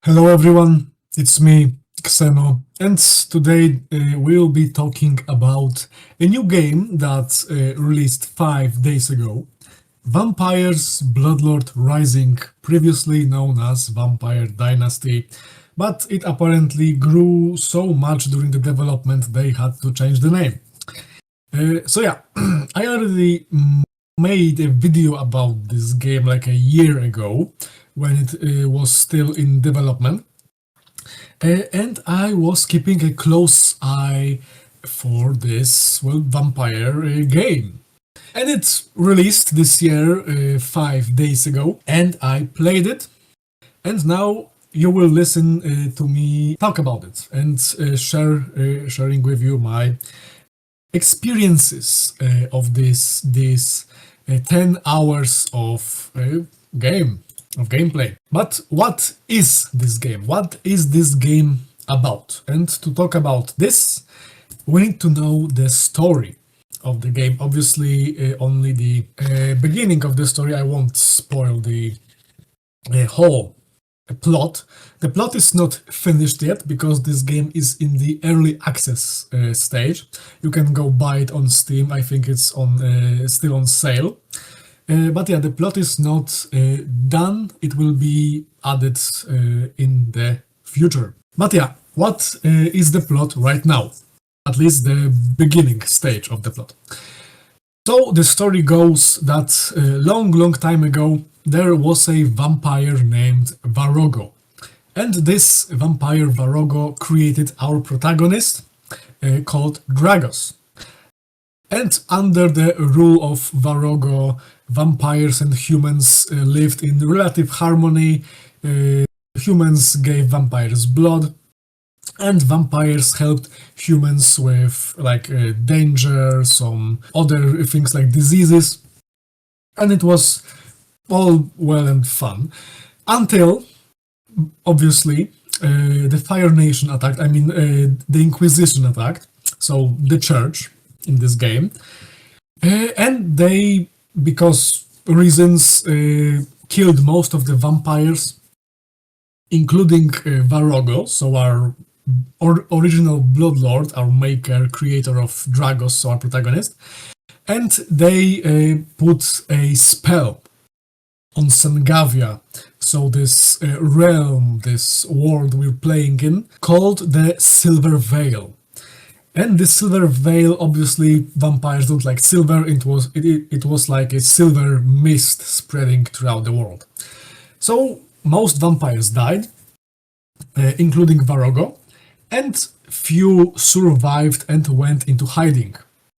Hello everyone, it's me, Xeno, and today we'll be talking about a new game that released 5 days ago. Vampires Bloodlord Rising, previously known as Vampire Dynasty, but it apparently grew so much during the development they had to change the name. I already made a video about this game like a year ago when it was still in development, and I was keeping a close eye for this vampire game. And it's released this year 5 days ago, and I played it, and now you will listen to me talk about it and sharing with you my experiences of this 10 hours of gameplay. But what is this game? What is this game about? And to talk about this, we need to know the story of the game. Obviously, only the beginning of the story. I won't spoil the whole plot. The plot is not finished yet because this game is in the early access stage. You can go buy it on Steam. I think it's on still on sale. But yeah, the plot is not done. It will be added in the future. But yeah, what is the plot right now? At least the beginning stage of the plot. So the story goes that long time ago there was a vampire named Varogo. And this vampire Varogo created our protagonist called Dragos. And under the rule of Varogo, vampires and humans lived in relative harmony. Humans gave vampires blood, and vampires helped humans with danger, some other things like diseases, and it was all well and fun until obviously the Fire Nation attacked. The Inquisition attacked, so the church in this game, and they, because reasons, killed most of the vampires, including Varogo, so our original Bloodlord, our maker, creator of Dragos, so our protagonist, and they put a spell on Sangavia, so this realm, this world we're playing in, called the Silver Veil. And this Silver Veil, obviously, vampires don't like silver. It was like a silver mist spreading throughout the world. So most vampires died, including Varogo, and few survived and went into hiding,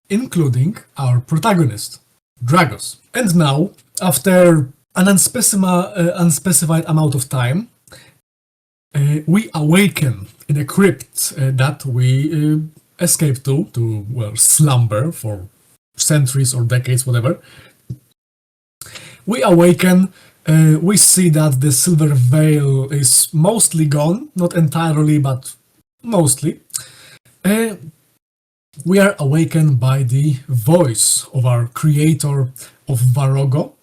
including our protagonist, Dragos. And now, after an unspecified amount of time, we awaken in a crypt that we escape to slumber for centuries or decades, whatever. We awaken, we see that the Silver Veil is mostly gone, not entirely, but mostly. We are awakened by the voice of our creator of Varogo,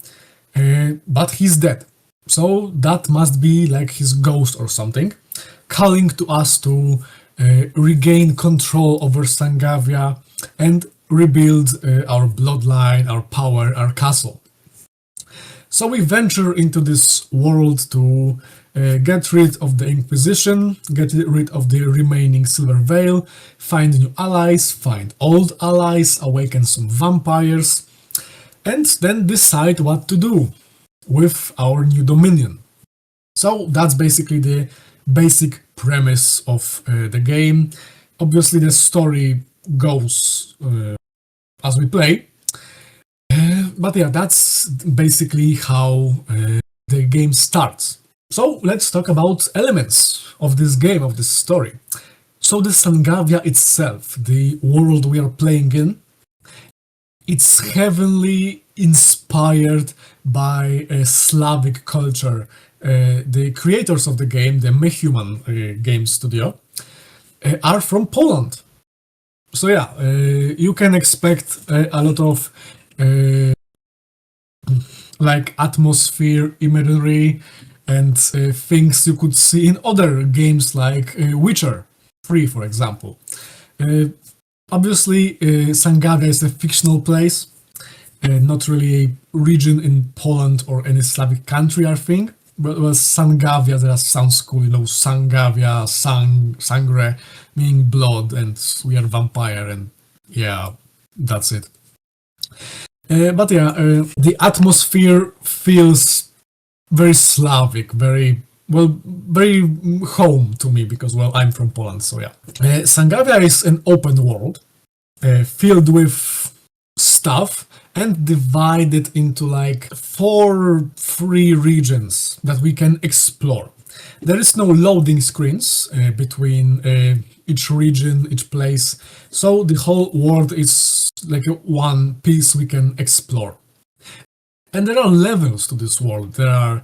but he's dead. So that must be like his ghost or something, calling to us to regain control over Sangavia and rebuild our bloodline, our power, our castle. So we venture into this world to get rid of the Inquisition, get rid of the remaining Silver Veil, find new allies, find old allies, awaken some vampires, and then decide what to do with our new dominion. So that's basically the basic premise of the game. Obviously the story goes as we play, but yeah, that's basically how the game starts. So let's talk about elements of this game, of this story. So the Sangavia itself, the world we are playing in, it's heavily inspired by Slavic culture. The creators of the game, the Mehuman game studio, are from Poland. So yeah, you can expect a lot of atmosphere, imagery, and things you could see in other games like Witcher 3, for example. Uh, Obviously, Sangavia is a fictional place, not really a region in Poland or any Slavic country, I think. But well, Sangavia, that sounds cool, you know, Sangavia, Sangre, meaning blood, and we are vampire, and yeah, that's it. But yeah, the atmosphere feels very Slavic, very well, very home to me because well, I'm from Poland, so yeah. Sangavia is an open world filled with stuff and divided into like 4 free regions that we can explore. There is no loading screens between each region, each place, so the whole world is like one piece we can explore. And there are levels to this world. There are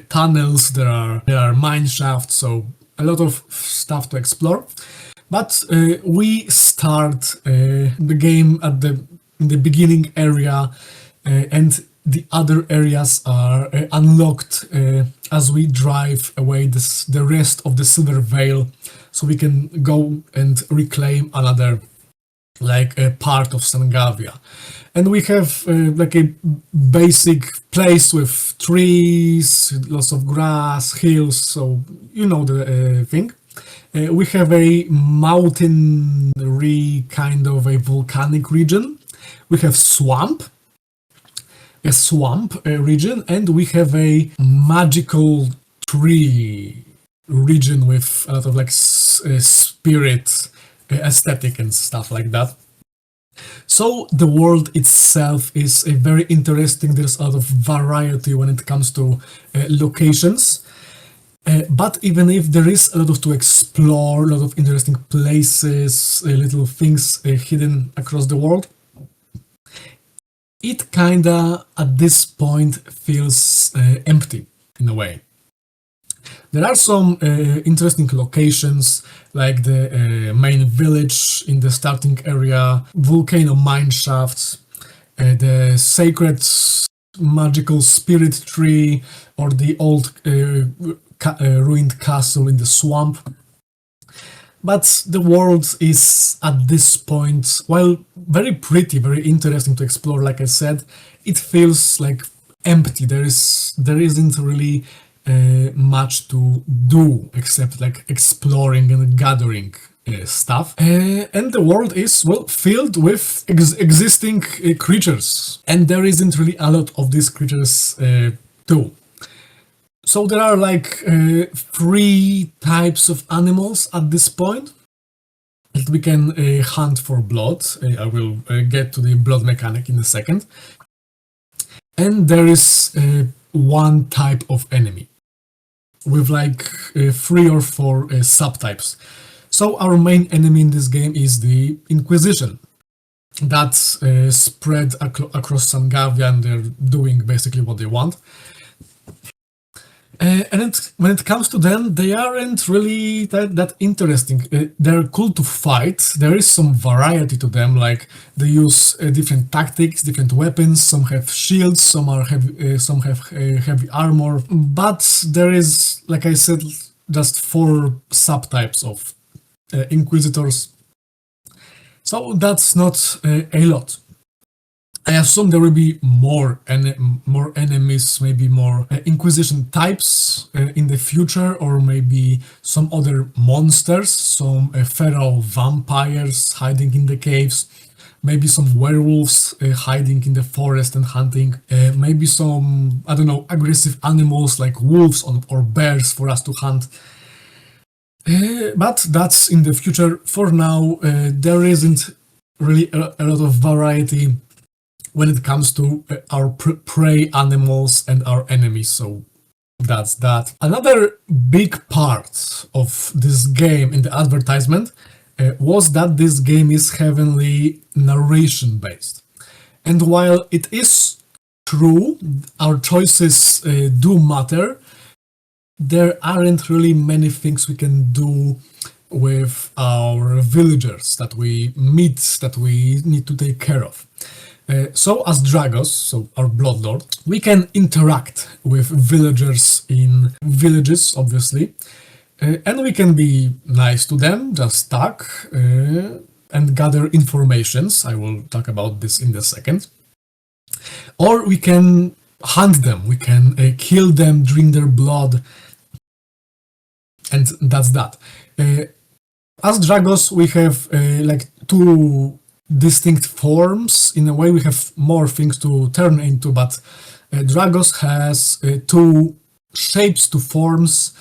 tunnels, there are mine shafts, so a lot of stuff to explore. But we start the game at the beginning area, and the other areas are unlocked as we drive away the rest of the Silver Veil, so we can go and reclaim another like a part of Sangavia. And we have like a basic place with trees, lots of grass, hills, so you know the thing. We have a mountainry kind of a volcanic region. We have a swamp region, and we have a magical tree region with a lot of like spirit aesthetic and stuff like that. So the world itself is a very interesting. There's a lot of variety when it comes to locations. But even if there is a lot to explore, a lot of interesting places, little things hidden across the world, it kinda at this point feels empty in a way. There are some interesting locations like the main village in the starting area, volcano mine shafts, the sacred magical spirit tree, or the old ruined castle in the swamp. But the world is at this point, while very pretty, very interesting to explore, like I said, it feels like empty. There isn't really much to do except like exploring and gathering stuff. And the world is well filled with existing creatures, and there isn't really a lot of these creatures too. So there are like 3 types of animals at this point that we can hunt for blood. I will get to the blood mechanic in a second. And there is 1 type of enemy with like 3 or 4 subtypes. So our main enemy in this game is the Inquisition. That's spread across Sangavia, and they're doing basically what they want. And when it comes to them, they aren't really that interesting. They're cool to fight. There is some variety to them, like they use different tactics, different weapons. Some have shields, some have heavy armor. But there is, like I said, just 4 subtypes of Inquisitors. So that's not a lot. I assume there will be more enemies, maybe more Inquisition types in the future, or maybe some other monsters, some feral vampires hiding in the caves, maybe some werewolves hiding in the forest and hunting, maybe some, I don't know, aggressive animals like wolves or bears for us to hunt. But that's in the future. For now, there isn't really a lot of variety when it comes to our prey animals and our enemies, so that's that. Another big part of this game in the advertisement was that this game is heavily narration based. And while it is true, our choices do matter, there aren't really many things we can do with our villagers that we meet, that we need to take care of. So as Dragos, so our Bloodlord, we can interact with villagers in villages, obviously, and we can be nice to them, just talk and gather informations. I will talk about this in a second. Or we can hunt them, we can kill them, drink their blood, and that's that. As Dragos, we have like two distinct forms. In a way, we have more things to turn into, but Dragos has two shapes, two forms.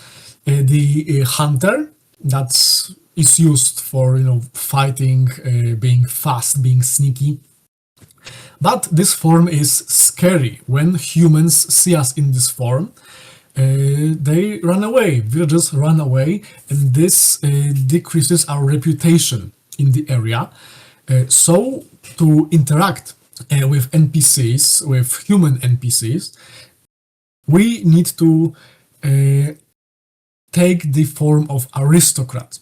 The hunter, that is used for fighting, being fast, being sneaky. But this form is scary. When humans see us in this form, they run away. Villagers run away, and this decreases our reputation in the area. So to interact with NPCs, with human NPCs, we need to take the form of aristocrat.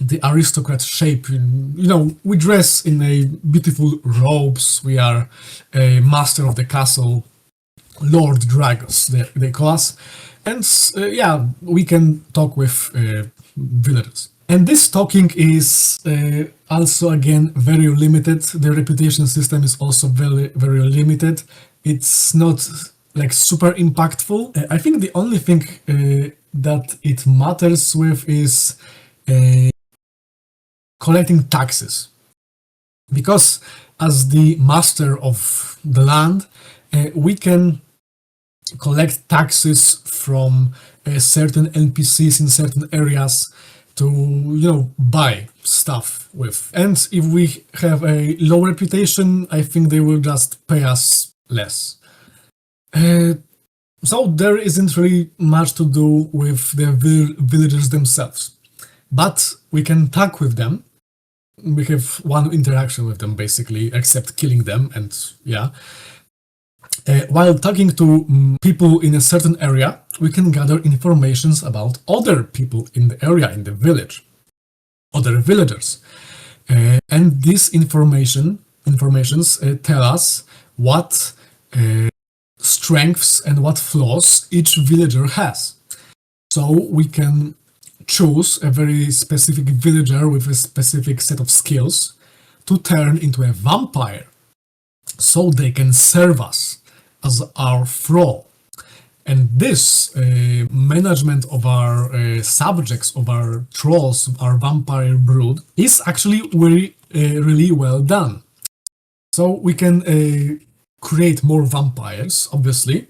The aristocrat shape, we dress in a beautiful robes. We are a master of the castle, Lord Dragos, they call us. And we can talk with villagers. And this talking is also, again, very limited. The reputation system is also very, very limited. It's not like super impactful. I think the only thing that it matters with is collecting taxes. Because as the master of the land, we can collect taxes from certain NPCs in certain areas to, buy stuff with. And if we have a low reputation, I think they will just pay us less. So there isn't really much to do with the villagers themselves. But we can talk with them. We have one interaction with them, basically, except killing them, and while talking to people in a certain area, we can gather informations about other people in the area, in the village, other villagers. And these informations tell us what strengths and what flaws each villager has. So we can choose a very specific villager with a specific set of skills to turn into a vampire, so they can serve us as our thrall. And this management of our subjects, of our trolls, our vampire brood, is actually really well done. So we can create more vampires, obviously,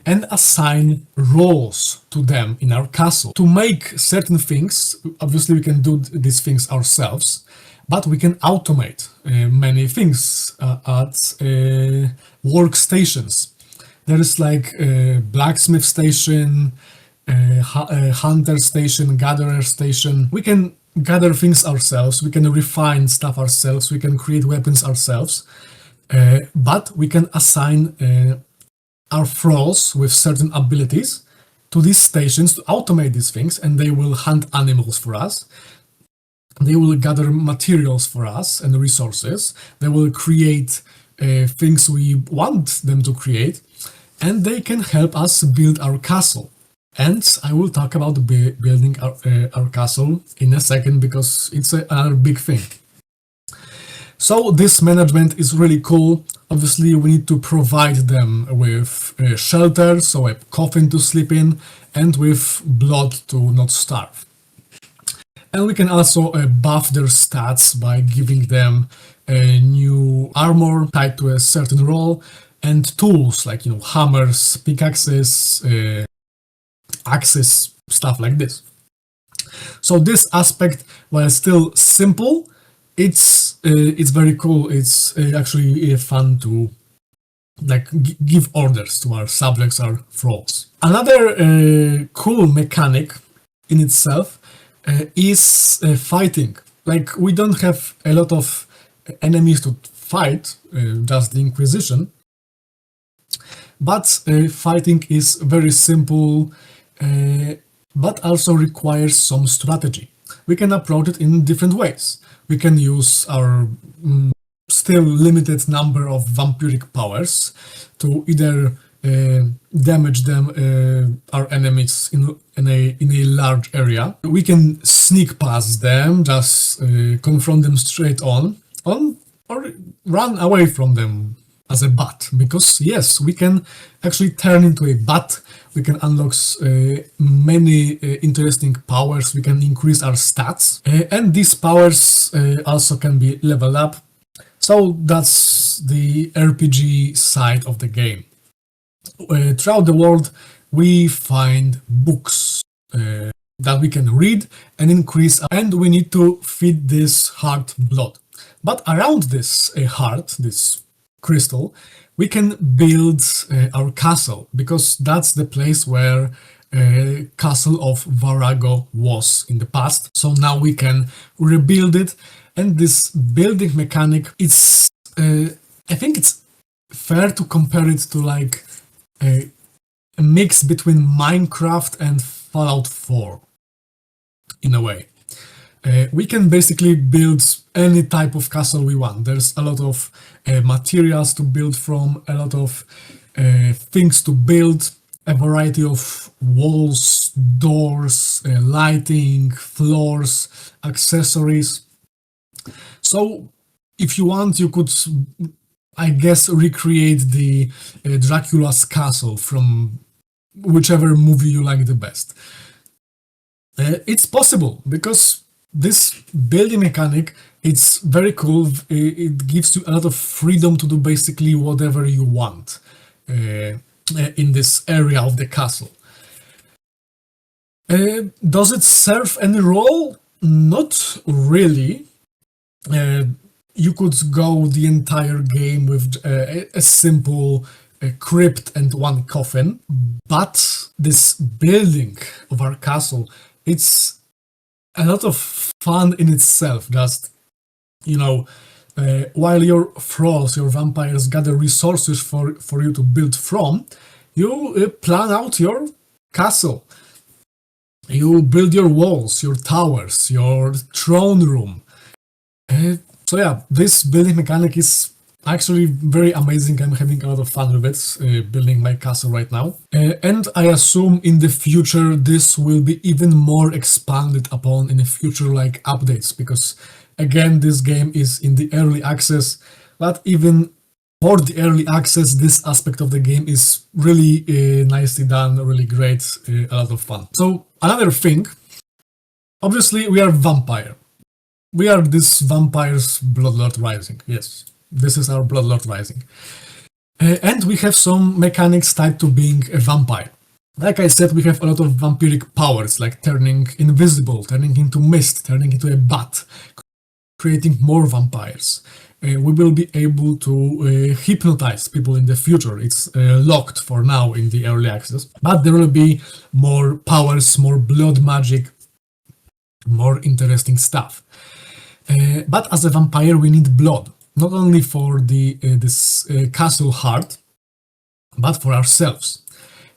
and assign roles to them in our castle. To make certain things, obviously we can do these things ourselves, but we can automate many things at workstations. There is like a blacksmith station, a hunter station, gatherer station. We can gather things ourselves, we can refine stuff ourselves, we can create weapons ourselves, but we can assign our thralls with certain abilities to these stations to automate these things, and they will hunt animals for us. They will gather materials for us and resources. They will create things we want them to create, and they can help us build our castle. And I will talk about building our castle in a second, because it's another big thing. So this management is really cool. Obviously, we need to provide them with shelter, so a coffin to sleep in, and with blood to not starve. And we can also buff their stats by giving them a new armor tied to a certain role, and tools like hammers, pickaxes, axes, stuff like this. So this aspect, while still simple, it's very cool. It's actually fun to give orders to our subjects, our thralls. Another cool mechanic in itself is fighting. Like, we don't have a lot of enemies to fight, just the Inquisition, but fighting is very simple, but also requires some strategy. We can approach it in different ways. We can use our still limited number of vampiric powers to either damage them, our enemies in a large area. We can sneak past them, just confront them straight on, or run away from them as a bat, because yes, we can actually turn into a bat. We can unlock many interesting powers. We can increase our stats, and these powers also can be leveled up. So that's the RPG side of the game. Throughout the world, we find books that we can read and increase, and we need to feed this heart blood. But around this heart, this crystal, we can build our castle, because that's the place where castle of Varago was in the past. So now we can rebuild it, and this building mechanic, it's I think it's fair to compare it to like a mix between Minecraft and Fallout 4 in a way. We can basically build any type of castle we want. There's a lot of materials to build from, a lot of things to build, a variety of walls, doors, lighting, floors, accessories. So if you want, you could, I guess, recreate the Dracula's castle from whichever movie you like the best. It's possible, because this building mechanic, it's very cool. It gives you a lot of freedom to do basically whatever you want in this area of the castle. Does it serve any role? Not really. You could go the entire game with a simple crypt and one coffin, but this building of our castle, it's a lot of fun in itself. Just, while your thralls, your vampires, gather resources for you to build from, you plan out your castle. You build your walls, your towers, your throne room. So yeah, this building mechanic is actually very amazing. I'm having a lot of fun with it, building my castle right now. And I assume in the future this will be even more expanded upon in the future like updates, because again, this game is in the early access, but even for the early access, this aspect of the game is really nicely done, really great, a lot of fun. So another thing, obviously we are vampire. We are this vampire's Bloodlord Rising, yes. This is our Bloodlord Rising. And we have some mechanics tied to being a vampire. Like I said, we have a lot of vampiric powers, like turning invisible, turning into mist, turning into a bat, creating more vampires. We will be able to hypnotize people in the future. It's locked for now in the early access. But there will be more powers, more blood magic, more interesting stuff. But as a vampire, we need blood. Not only for this castle heart, but for ourselves.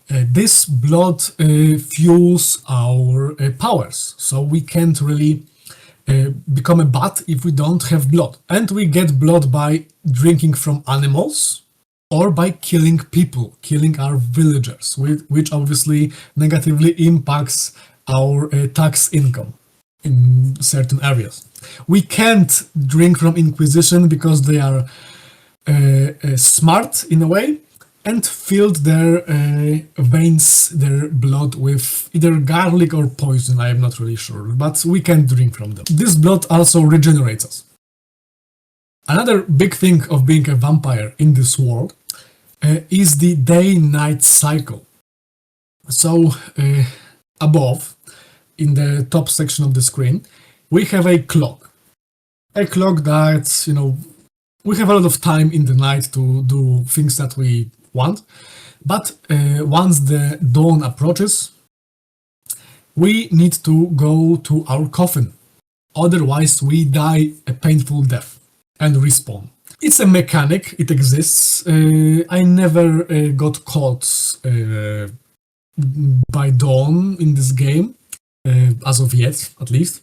This blood fuels our powers, so we can't really become a bat if we don't have blood. And we get blood by drinking from animals or by killing people, killing our villagers, which obviously negatively impacts our tax income in certain areas. We can't drink from Inquisition because they are smart in a way and filled their veins, their blood with either garlic or poison, I am not really sure, but we can drink from them. This blood also regenerates us. Another big thing of being a vampire in this world is the day-night cycle. So above, in the top section of the screen, we have a clock. A clock that, we have a lot of time in the night to do things that we want. But once the dawn approaches, we need to go to our coffin. Otherwise, we die a painful death and respawn. It's a mechanic, it exists. I never got caught by dawn in this game, as of yet, at least.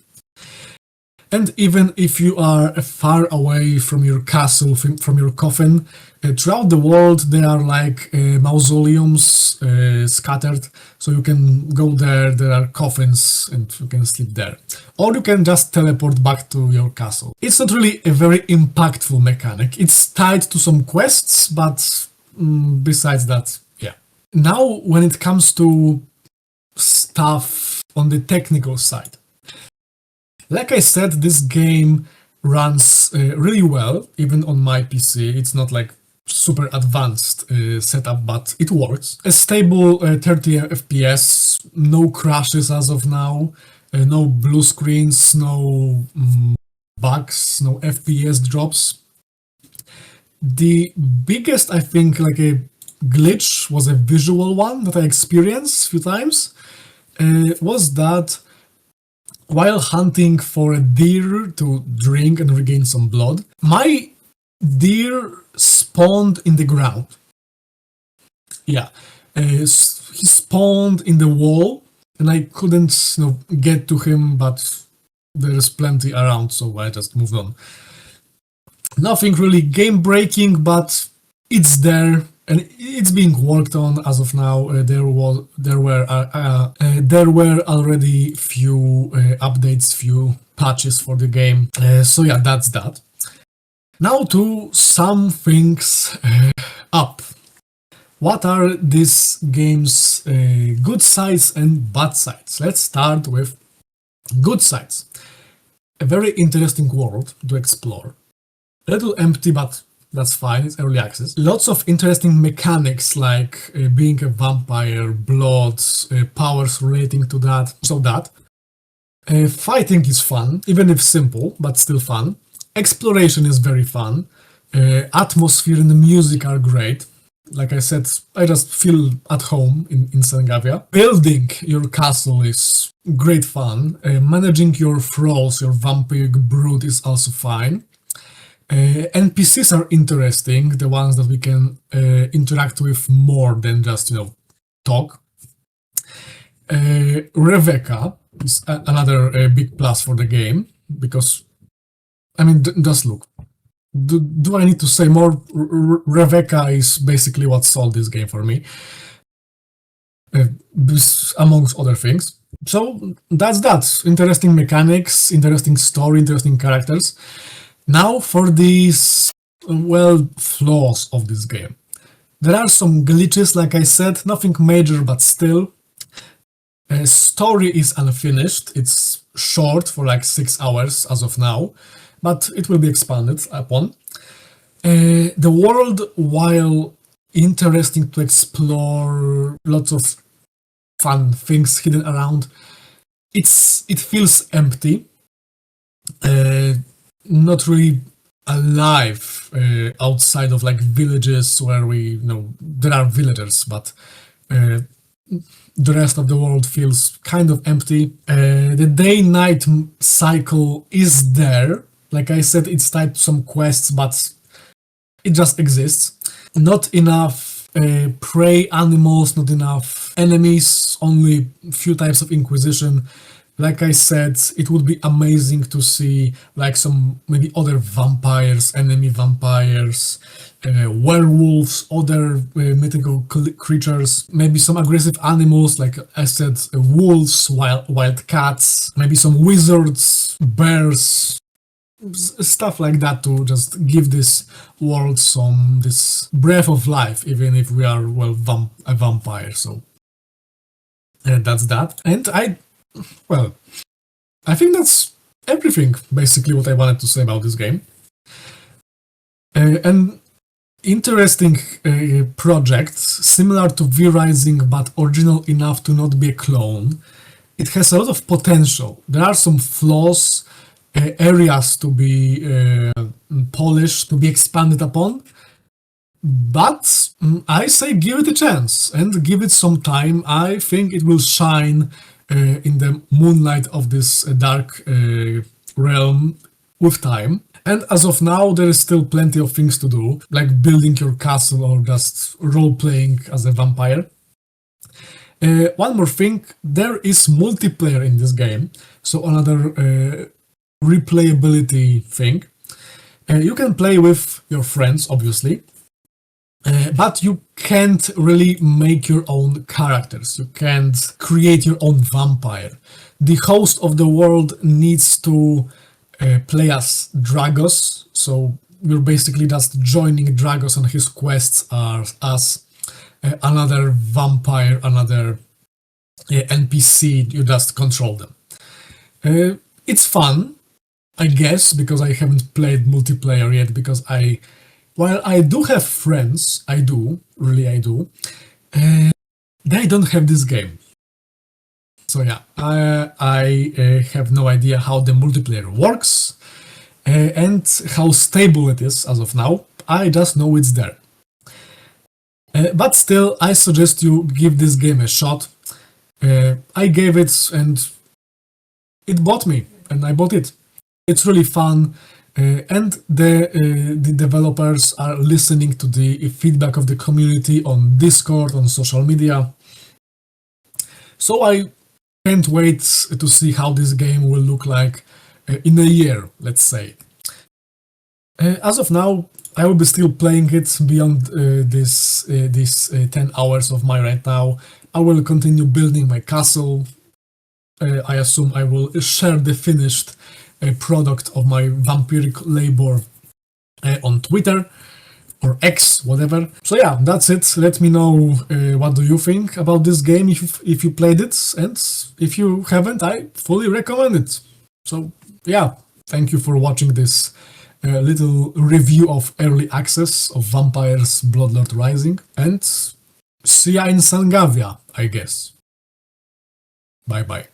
And even if you are far away from your castle, from your coffin, throughout the world there are like mausoleums scattered, so you can go there, there are coffins, and you can sleep there. Or you can just teleport back to your castle. It's not really a very impactful mechanic. It's tied to some quests, but besides that, yeah. Now, when it comes to stuff on the technical side, like I said, this game runs really well, even on my PC. It's not like super advanced setup, but it works. A stable 30 FPS, no crashes as of now, no blue screens, no bugs, no FPS drops. The biggest, I think, like a glitch was a visual one that I experienced a few times. Was that while hunting for a deer to drink and regain some blood, my deer spawned in the ground. Yeah, he spawned in the wall, and I couldn't, get to him, but there's plenty around, so I just moved on. Nothing really game-breaking, but it's there, and it's being worked on as of now. There were already few updates, few patches for the game. So yeah, that's that. Now to some things up. What are this game's good sides and bad sides? Let's start with good sides. A very interesting world to explore. A little empty, but that's fine, it's early access. Lots of interesting mechanics like being a vampire, blood, powers relating to that, fighting is fun, even if simple, but still fun. Exploration is very fun. Atmosphere and the music are great. Like I said, I just feel at home in Sengavia. Building your castle is great fun. Managing your thralls, your vampiric brood is also fine. NPCs are interesting, the ones that we can interact with more than just, talk. Rebecca is another big plus for the game, because, just look. Do I need to say more? Rebecca is basically what sold this game for me, amongst other things. So that's that. Interesting mechanics, interesting story, interesting characters. Now for these, flaws of this game. There are some glitches, like I said, nothing major, but still. Story is unfinished. It's short for like 6 hours as of now, but it will be expanded upon. The world, while interesting to explore, lots of fun things hidden around, it feels empty. Not really alive outside of like villages where there are villagers, but the rest of the world feels kind of empty. The day-night cycle is there. Like I said, it's tied to some quests, but it just exists. Not enough prey animals, not enough enemies, only few types of inquisition. Like I said, it would be amazing to see like some maybe other vampires, enemy vampires, werewolves, other mythical creatures, maybe some aggressive animals, like I said, wolves, wild cats, maybe some wizards, bears, stuff like that to just give this world this breath of life, even if we are, a vampire. So that's that. And I think that's everything, basically, what I wanted to say about this game. An interesting project, similar to V-Rising, but original enough to not be a clone. It has a lot of potential. There are some flaws, areas to be polished, to be expanded upon. But I say give it a chance and give it some time. I think it will shine in the moonlight of this dark realm with time. And as of now, there is still plenty of things to do, like building your castle or just role-playing as a vampire. One more thing, there is multiplayer in this game, so another replayability thing. You can play with your friends, obviously, but you can't really make your own characters. You can't create your own vampire. The host of the world needs to play as Dragos, so you're basically just joining Dragos on his quests as another vampire, another NPC. You just control them. It's fun, I guess, because I haven't played multiplayer yet, because while I do have friends, I do, they don't have this game. So yeah, I have no idea how the multiplayer works and how stable it is as of now. I just know it's there. But still, I suggest you give this game a shot. I gave it and it bought me, and I bought it. It's really fun, and the developers are listening to the feedback of the community on Discord, on social media. So I can't wait to see how this game will look like in a year, let's say. As of now, I will be still playing it beyond this 10 hours of mine right now. I will continue building my castle. I assume I will share the finished product of my vampiric labor on Twitter or X, whatever. So yeah, that's it. Let me know what do you think about this game if you played it, and if you haven't, I fully recommend it. So yeah, thank you for watching this little review of early access of Vampires Bloodlord Rising, and see ya in Sangavia, I guess. Bye bye.